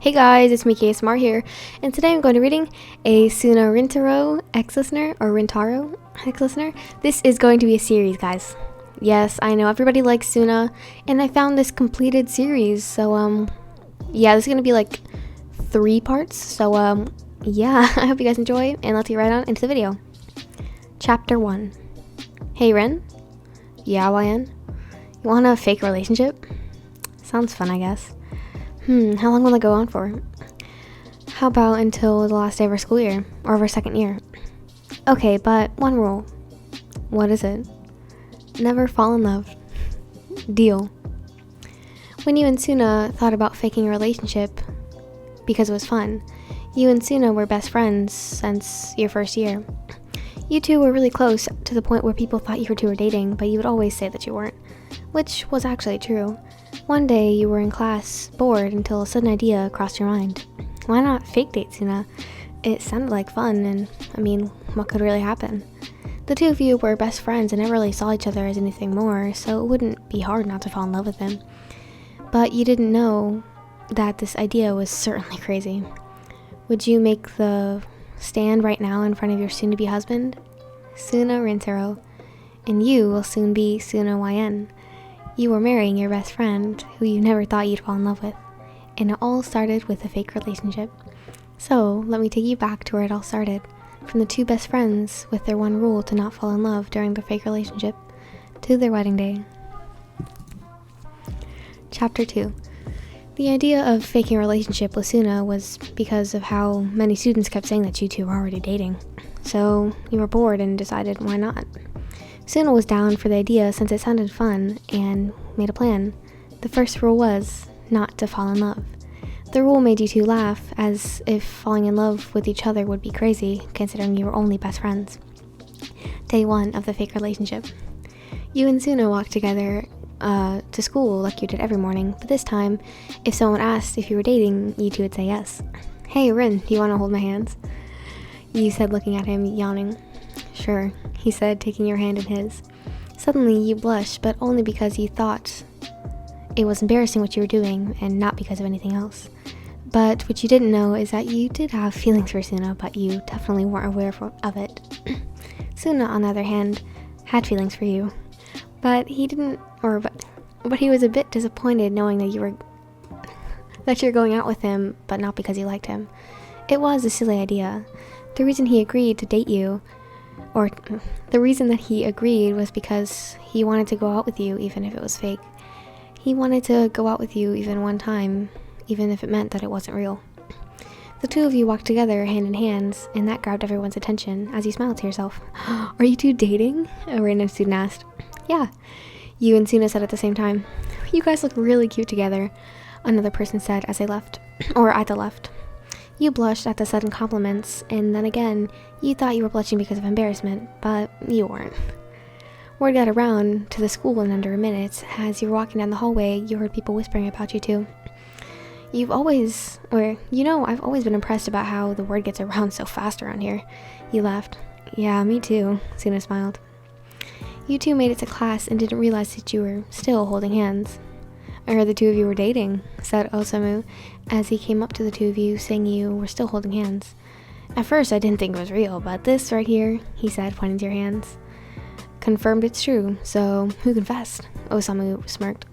Hey guys, it's me KSMR here, and today I'm going to be reading a Suna Rintarou ex-listener, or Rintaro ex-listener. This is going to be a series, guys. Yes, I know everybody likes Suna, and I found this completed series, so yeah, this is going to be like 3 parts, so yeah, I hope you guys enjoy, and let's get right on into the video. Chapter 1. Hey Rin? Yeah, YN? You want a fake relationship? Sounds fun, I guess. How long will it go on for? How about until the last day of our school year, or of our second year? Okay, but one rule. What is it? Never fall in love. Deal. When you and Suna thought about faking a relationship, because it was fun, you and Suna were best friends since your first year. You two were really close to the point where people thought you two were dating, but you would always say that you weren't, which was actually true. One day you were in class, bored, until a sudden idea crossed your mind. Why not fake date Suna? It sounded like fun, and what could really happen? The two of you were best friends and never really saw each other as anything more, so it wouldn't be hard not to fall in love with him. But you didn't know that this idea was certainly crazy. Would you make the stand right now in front of your soon-to-be husband? Suna Rintarou, and you will soon be Suna YN. You were marrying your best friend, who you never thought you'd fall in love with, and it all started with a fake relationship. So, let me take you back to where it all started, from the two best friends with their one rule to not fall in love during their fake relationship, to their wedding day. Chapter 2. The idea of faking a relationship with Suna was because of how many students kept saying that you two were already dating. So, you were bored and decided why not. Suna was down for the idea since it sounded fun and made a plan. The first rule was not to fall in love. The rule made you two laugh, as if falling in love with each other would be crazy, considering you were only best friends. Day 1 of the fake relationship. You and Suna walked together to school like you did every morning, but this time, if someone asked if you were dating, you two would say yes. Hey Rin, do you want to hold my hands? You said, looking at him, yawning. Sure, he said, taking your hand in his. Suddenly you blushed, but only because you thought it was embarrassing what you were doing, and not because of anything else. But what you didn't know is that you did have feelings for Suna, but you definitely weren't aware of it. Suna, on the other hand, had feelings for you, but he didn't, but he was a bit disappointed knowing that you're going out with him, but not because you liked him. It was a silly idea. The reason he agreed to date you, or the reason that he agreed, was because he wanted to go out with you even if it was fake. He wanted to go out with you even one time, even if it meant that it wasn't real. The two of you walked together hand in hand, and that grabbed everyone's attention as you smiled to yourself. Are you two dating? A random student asked. Yeah, you and Suna said at the same time. You guys look really cute together, another person said as they left, or at the left. You blushed at the sudden compliments, and then again, you thought you were blushing because of embarrassment, but you weren't. Word got around to the school in under a minute. As you were walking down the hallway, you heard people whispering about you two. I've always been impressed about how the word gets around so fast around here. You laughed. Yeah, me too, Suna smiled. You two made it to class and didn't realize that you were still holding hands. I heard the two of you were dating, said Osamu, as he came up to the two of you, saying you were still holding hands. At first I didn't think it was real, but this right here, he said, pointing to your hands, confirmed it's true, so who confessed? Osamu smirked.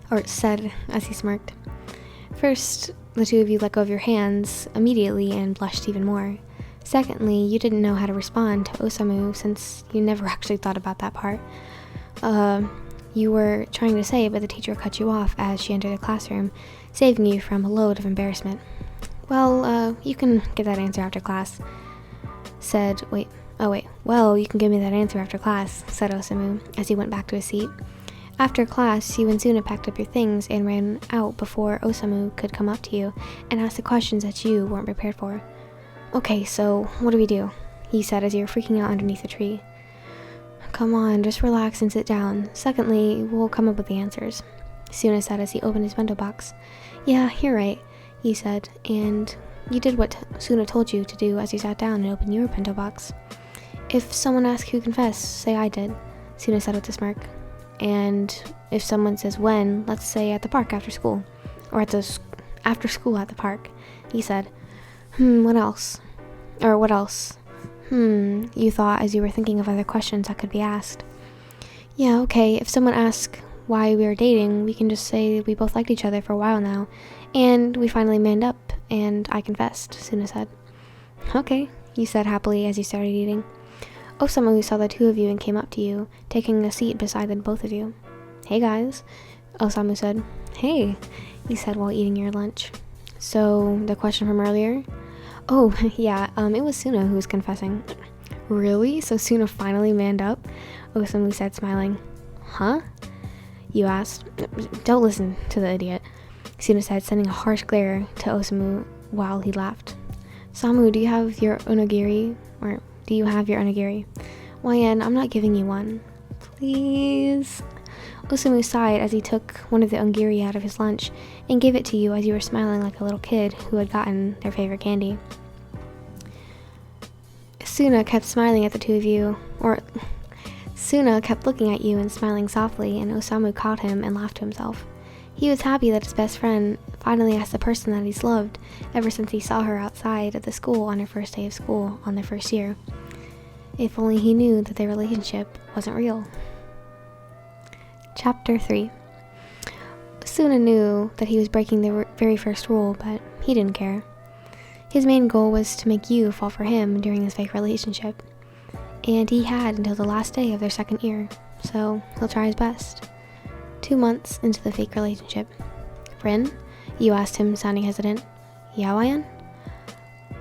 Or said as he smirked. First, the two of you let go of your hands immediately and blushed even more. Secondly, you didn't know how to respond to Osamu since you never actually thought about that part. You were trying to say, but the teacher cut you off as she entered the classroom, saving you from a load of embarrassment. Well, you can get that answer after class, said, well, you can give me that answer after class, said Osamu, as he went back to his seat. After class, you and Suna packed up your things and ran out before Osamu could come up to you and ask the questions that you weren't prepared for. Okay, so what do we do? He said as you were freaking out underneath a tree. Come on, just relax and sit down. Secondly, we'll come up with the answers, Suna said as he opened his bento box. Yeah, you're right, he said, and you did what Suna told you to do as you sat down and opened your bento box. If someone asks who confessed, say I did, Suna said with a smirk. And if someone says when, let's say at the park after school, or at after school at the park. He said, what else? Or what else? You thought as you were thinking of other questions that could be asked. Yeah, okay, if someone asks why we were dating, we can just say we both liked each other for a while now, and we finally manned up, and I confessed, Suna said. Okay, you said happily as you started eating. Osamu saw the two of you and came up to you, taking a seat beside the both of you. Hey guys, Osamu said. Hey, you said while eating your lunch. So, the question from earlier? Oh, yeah, it was Suna who was confessing. Really? So Suna finally manned up? Osamu said, smiling. Huh? You asked. Don't listen to the idiot, Suna said, sending a harsh glare to Osamu while he laughed. Samu, do you have your onigiri? Or do you have your onigiri? YN, I'm not giving you one. Please? Osamu sighed as he took one of the onigiri out of his lunch and gave it to you as you were smiling like a little kid who had gotten their favorite candy. Suna kept smiling at the two of you, Suna kept looking at you and smiling softly, and Osamu caught him and laughed to himself. He was happy that his best friend finally asked the person that he's loved ever since he saw her outside of the school on her first day of school on their first year. If only he knew that their relationship wasn't real. Chapter 3. Suna knew that he was breaking the very first rule, but he didn't care. His main goal was to make you fall for him during this fake relationship, and he had until the last day of their second year, so he'll try his best. 2 months into the fake relationship. Rin? You asked him, sounding hesitant. Yeah, YN?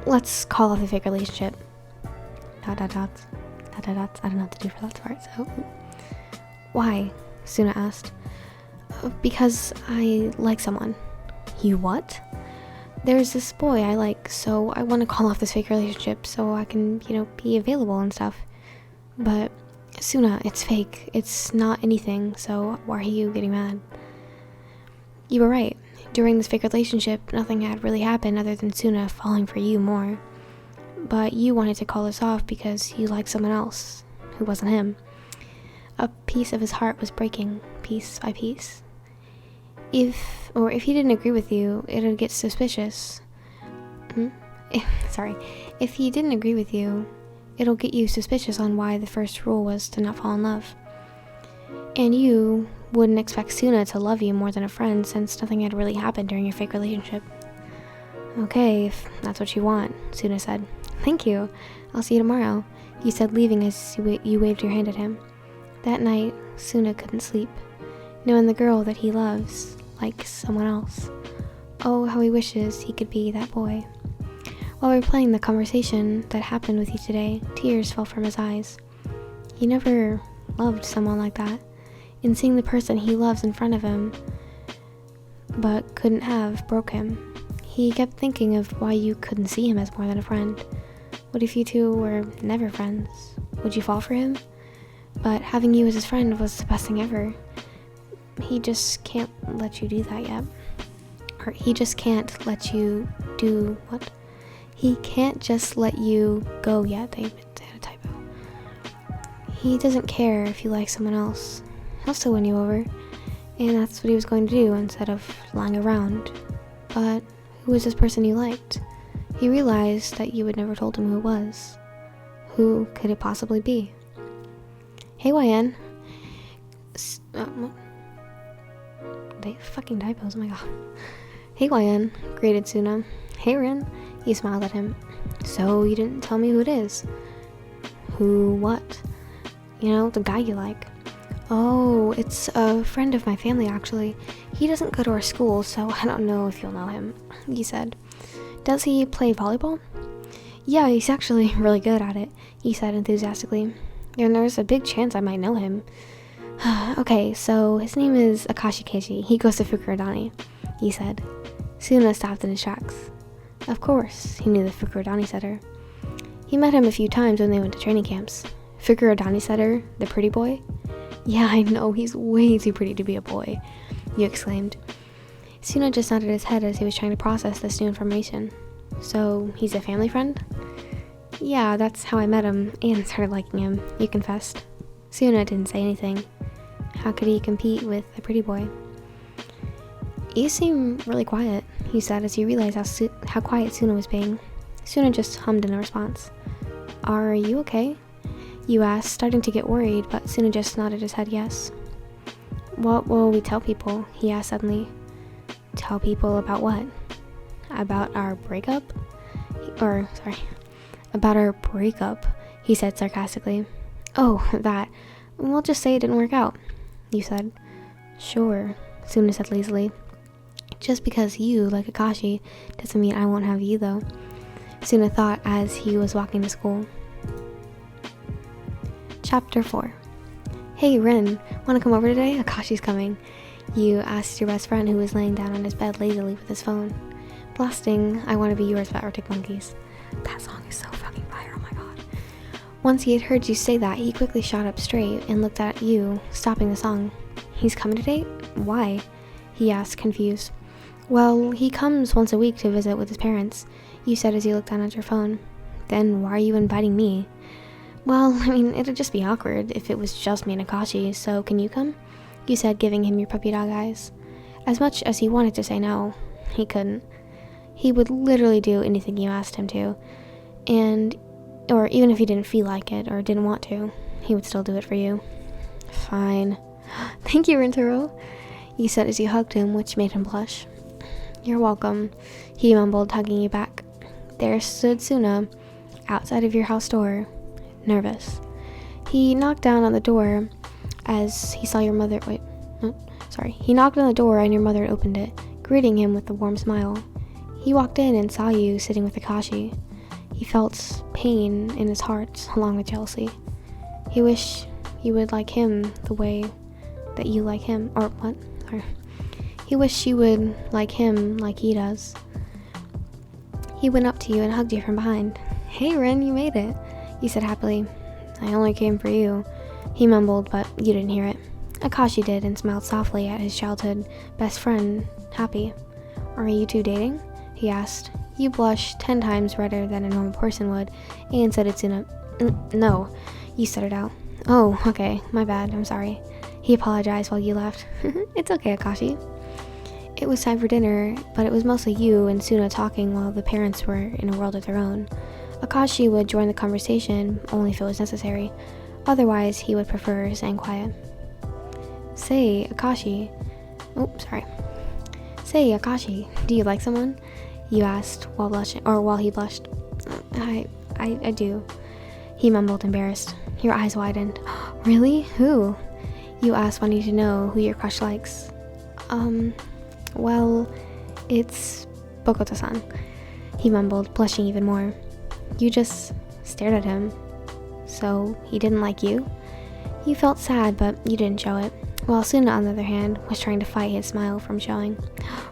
Let's call off the fake relationship. ... I don't know what to do for that part, so... Why? Suna asked. Because I like someone. You what? There's this boy I like, so I want to call off this fake relationship so I can, be available and stuff. But, Suna, it's fake. It's not anything, so why are you getting mad? You were right. During this fake relationship, nothing had really happened other than Suna falling for you more. But you wanted to call this off because you liked someone else, who wasn't him. A piece of his heart was breaking, piece by piece. If he didn't agree with you, it'd get suspicious. If he didn't agree with you, it'll get you suspicious on why the first rule was to not fall in love. And you wouldn't expect Suna to love you more than a friend since nothing had really happened during your fake relationship. Okay, if that's what you want, Suna said. Thank you. I'll see you tomorrow, you said, leaving as you waved your hand at him. That night, Suna couldn't sleep, knowing the girl that he loves likes someone else. Oh, how he wishes he could be that boy. While replaying the conversation that happened with you today, tears fell from his eyes. He never loved someone like that, and seeing the person he loves in front of him but couldn't have broke him. He kept thinking of why you couldn't see him as more than a friend. What if you two were never friends? Would you fall for him? But having you as his friend was the best thing ever. He just can't let you do that yet. Or he just can't let you do what? He can't just let you go yet, David. I had a typo. He doesn't care if you like someone else. He'll still win you over. And that's what he was going to do instead of lying around. But who was this person you liked? He realized that you had never told him who it was. Who could it possibly be? Hey, YN. They fucking typos, oh my god. Hey, YN, greeted Suna. Hey, Rin. You smiled at him. So, you didn't tell me who it is. Who what? The guy you like. Oh, it's a friend of my family, actually. He doesn't go to our school, so I don't know if you'll know him, he said. Does he play volleyball? Yeah, he's actually really good at it, he said enthusiastically. And there's a big chance I might know him. Okay, so his name is Akashi Keiji. He goes to Fukurodani, he said. Suna stopped in his tracks. Of course, he knew the Fukurodani setter. He met him a few times when they went to training camps. Fukurodani setter, the pretty boy? Yeah, I know, he's way too pretty to be a boy, you exclaimed. Suna just nodded his head as he was trying to process this new information. So, he's a family friend? Yeah, that's how I met him and started liking him, you confessed. Suna didn't say anything. How could he compete with a pretty boy? You seem really quiet, you said as you realized how quiet Suna was being. Suna just hummed in a response. Are you okay? You asked, starting to get worried, but Suna just nodded his head yes. What will we tell people? He asked suddenly. Tell people about what? About our breakup? About our breakup, he said sarcastically. Oh, that. We'll just say it didn't work out, you said. Sure, Suna said lazily. Just because you like Akashi doesn't mean I won't have you, though, Suna thought as he was walking to school. Chapter 4. Hey, Rin, wanna come over today? Akashi's coming. You asked your best friend who was laying down on his bed lazily with his phone. Blasting I Wanna Be Yours by Arctic Monkeys. That song is so fucking fire, oh my god. Once he had heard you say that, he quickly shot up straight and looked at you, stopping the song. He's coming today? Why? He asked, confused. Well, he comes once a week to visit with his parents, you said as you looked down at your phone. Then why are you inviting me? Well, it'd just be awkward if it was just me and Akashi, so can you come? You said, giving him your puppy dog eyes. As much as he wanted to say no, he couldn't. He would literally do anything you asked him to, or even if he didn't feel like it or didn't want to, he would still do it for you. Fine. Thank you, Rintarou, you said as you hugged him, which made him blush. You're welcome, he mumbled, hugging you back. There stood Suna, outside of your house door, nervous. He knocked down on the door as he saw your mother. He knocked on the door and your mother opened it, greeting him with a warm smile. He walked in and saw you sitting with Akashi. He felt pain in his heart, along with jealousy. He wished you would like him the way that you like him, He wished you would like him like he does. He went up to you and hugged you from behind. Hey, Rin, you made it, you said happily. I only came for you, he mumbled, but you didn't hear it. Akashi did and smiled softly at his childhood best friend, Happy. Are you two dating? He asked. You blushed 10 times redder than a normal person would, and said it's no, you stuttered out. Oh, okay, my bad, I'm sorry. He apologized while you left. It's okay, Akashi. It was time for dinner, but it was mostly you and Suna talking while the parents were in a world of their own. Akashi would join the conversation only if it was necessary. Otherwise, he would prefer staying quiet. Say, Akashi, do you like someone? You asked while he blushed. I do, he mumbled, embarrassed. Your eyes widened. Really? Who? You asked, wanting to know who your crush likes. Well, it's Bokuto-san, he mumbled, blushing even more. You just stared at him. So, he didn't like you? You felt sad, but you didn't show it, while Suna, on the other hand, was trying to fight his smile from showing.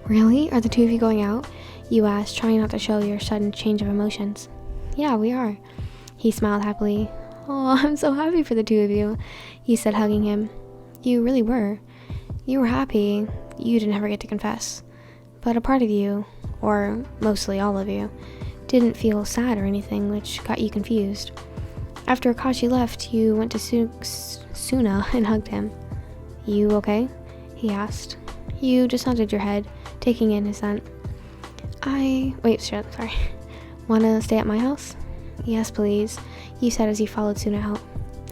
Really? Are the two of you going out? You asked, trying not to show your sudden change of emotions. Yeah, we are. He smiled happily. Oh, I'm so happy for the two of you, he said, hugging him. You really were. You were happy. You didn't ever get to confess. But a part of you, or mostly all of you, didn't feel sad or anything, which got you confused. After Akashi left, you went to Suna and hugged him. You okay? He asked. You just nodded your head, taking in his scent. Wanna stay at my house? Yes, please, you said as you followed Suna out.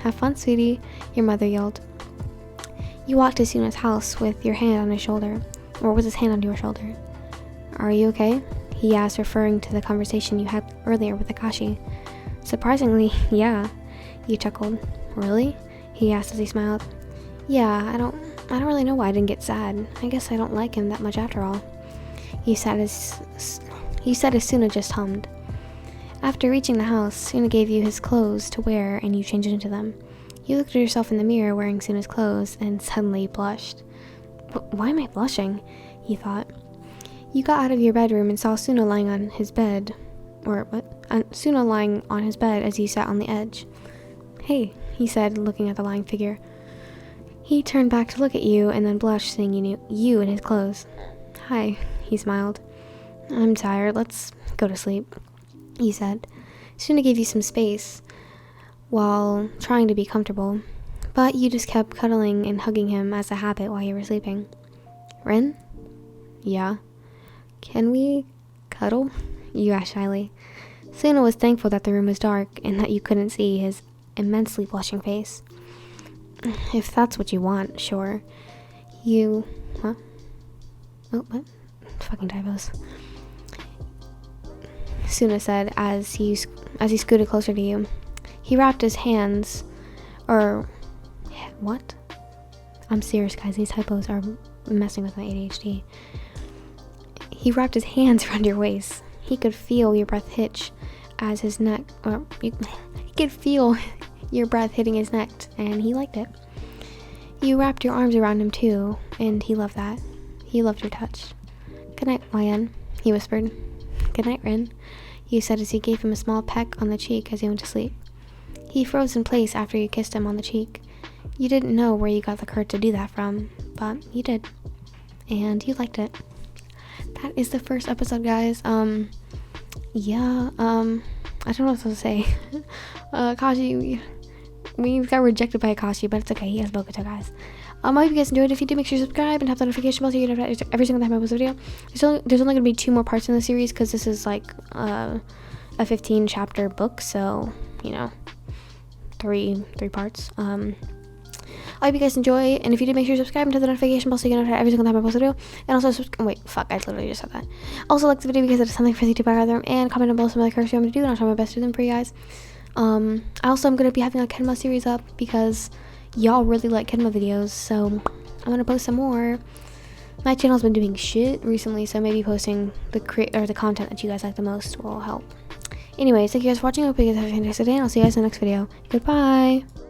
Have fun, sweetie, your mother yelled. You walked to Suna's house with your hand on his shoulder, or with his hand on your shoulder. Are you okay? He asked, referring to the conversation you had earlier with Akashi. Surprisingly, yeah, you chuckled. Really? He asked as he smiled. Yeah, I don't really know why I didn't get sad. I guess I don't like him that much after all. He said as Suna just hummed. After reaching the house, Suna gave you his clothes to wear and you changed into them. You looked at yourself in the mirror wearing Suna's clothes and suddenly blushed. Why am I blushing? You thought. You got out of your bedroom and saw Suna lying on his bed. Suna lying on his bed as you sat on the edge. Hey, he said, looking at the lying figure. He turned back to look at you and then blushed, seeing you in his clothes. Hi, he smiled. I'm tired, let's go to sleep, he said. Suna gave you some space while trying to be comfortable, but you just kept cuddling and hugging him as a habit while you were sleeping. Rin? Yeah? Can we cuddle? You asked shyly. Suna was thankful that the room was dark and that you couldn't see his immensely blushing face. If that's what you want, sure. Huh? Oh, what? Fucking typos. Suna said as he scooted closer to you. He wrapped his hands, what? I'm serious, guys. These typos are messing with my ADHD. He wrapped his hands around your waist. He could feel your breath hitch as his neck, he could feel your breath hitting his neck, and he liked it. You wrapped your arms around him too, and he loved that. He loved your touch. Good night, YN, he whispered. Good night, Rin, you said as you gave him a small peck on the cheek as he went to sleep. He froze in place after you kissed him on the cheek. You didn't know where you got the courage to do that from, but you did. And you liked it. That is the first episode, guys. I don't know what to say. Kashi, we got rejected by Akashi, but it's okay. He has Bokuto, guys. I hope you guys enjoyed. If you did, make sure you subscribe and have the notification bell so you get notified every single time I post a video. There's only going to be 2 more parts in the series because this is like a 15 chapter book, so you know, 3 parts. I hope you guys enjoy, and if you did, make sure you subscribe and hit the notification bell so you get notified every single time I post a video. And also, I literally just said that. Also, like the video because it is something for the YouTube algorithm, and comment down below some of the characters I'm going to do, and I'll try my best to do them for you guys. I'm going to be having a Kenma series up because y'all really like Kenma videos, so I'm going to post some more. My channel's been doing shit recently, so maybe posting the content that you guys like the most will help. Anyways, thank you guys for watching. I hope you guys have a fantastic day, and I'll see you guys in the next video. Goodbye!